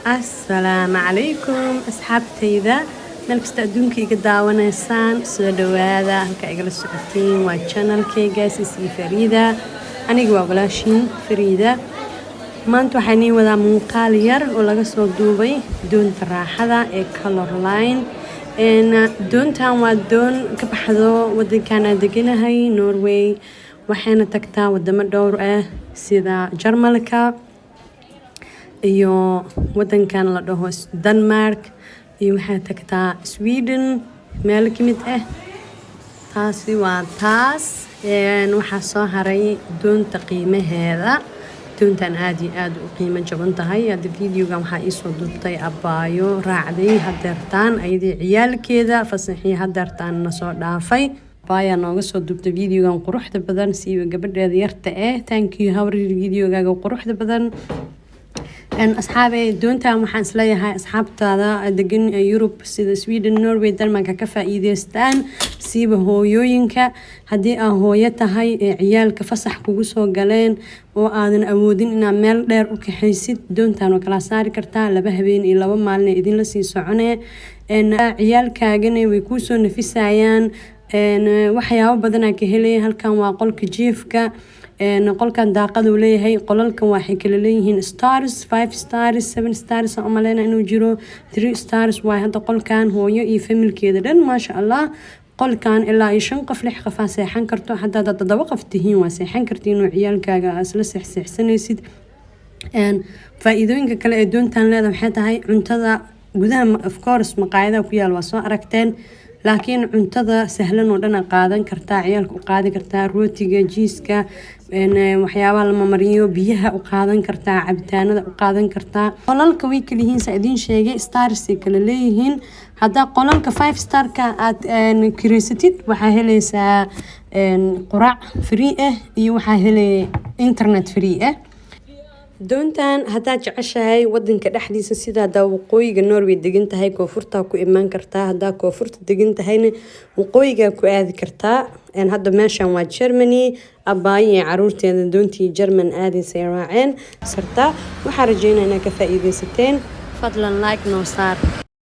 السلام عليكم أصحابتيدا meel kasta adduunka iga daawanaysaan soo dhawaada halka igala socotiin waa channelkayga Sisi Farida aniga waa walaashin Farida maanta waxaan idin wadaa muuqaal yar oo laga soo duubay doonta raaxada ee Colorline doontan waa doon ka baxdo wadankan aan deganahay Norway waxayna tagtaa wadamo dhowr ah sida Jarmalka iyo wadankan la dhaho Denmark iyo waxay tagtaa Sweden meel ka mid ah taasi waa taas waxa soo haray doonta qiimaheeda doontan aad iyo aad u qiimo jaban tahay hada videogan waxa ii soo duubtay abaayo raacday hadeertaan ayadii ciyaalkeeda fasaxii hadeertaan na soo dhaafay abaya nooga soo duubtay videogan quruxda badan siiba gabadheeda yarta thank you hawri videogaaga quruxda badan أصحابي دونتا waxaan isleeyahay asxaabtaada degan Europe sida Sweden Norway Denmark ka faa'iideystaan siiba hooyooyinka hadii aan hooyo tahay ciyaalka fasax kugu soo galeen oo aadan awoodin inaad meel dheer u kaxaysid doontan oo kala saari kartaa laba habeen iyo laba maalin idin la sii soconee ciyaalkaagana way ku soo nafisayaan waxyaabo badan ka helay halkan waa qolka jiifka qolkan daaqad uu leeyahay qolalkan waxay kala leeyihiin stars 5 stars 7 stars oo malena inuu jiro 3 stars waa hada qolkan hooyo iyo familkeeda dhan ma sha Allah qolkan ilaa 5 qof 6 qof seexan karto hadaa dad 7 qof tihiin waa seexan kartiin oo ciyaalkaaga asla seexsanaysid faa'iidooyinka kale ee doontan leedahay waxay tahay cuntada gudaha of course maqaayadaha ku yaal waa soo aragteen laakiin cuntada sahlan oo dhan qaadan kartaa ciyaalka u qaadi kartaa rootiga jiiska waxyaabaha la mariyo biyaha u qaadan kartaa cabitaanada u qaadan kartaa qolalka way kala yihiin saadin sheegay stars kala leeyihiin hada qolalka 5 star ka aad kireysatid waxa helaysaa quraac free ah iyo waxa helay internet free ah doontan hadaa jeceshahay wadanka dhaxdiisa sida waqooyiga Norway degan tahay koonfurta ku iman kartaa hadaa koonfurta degan tahayna waqooyiga ku aadi kartaa hadda meeshan waa Germany abaaye caruurteeda doontii German aadaysa raaceen sarta waxa rajaynaynaa ka faa'iideysateen fadlan like noo saar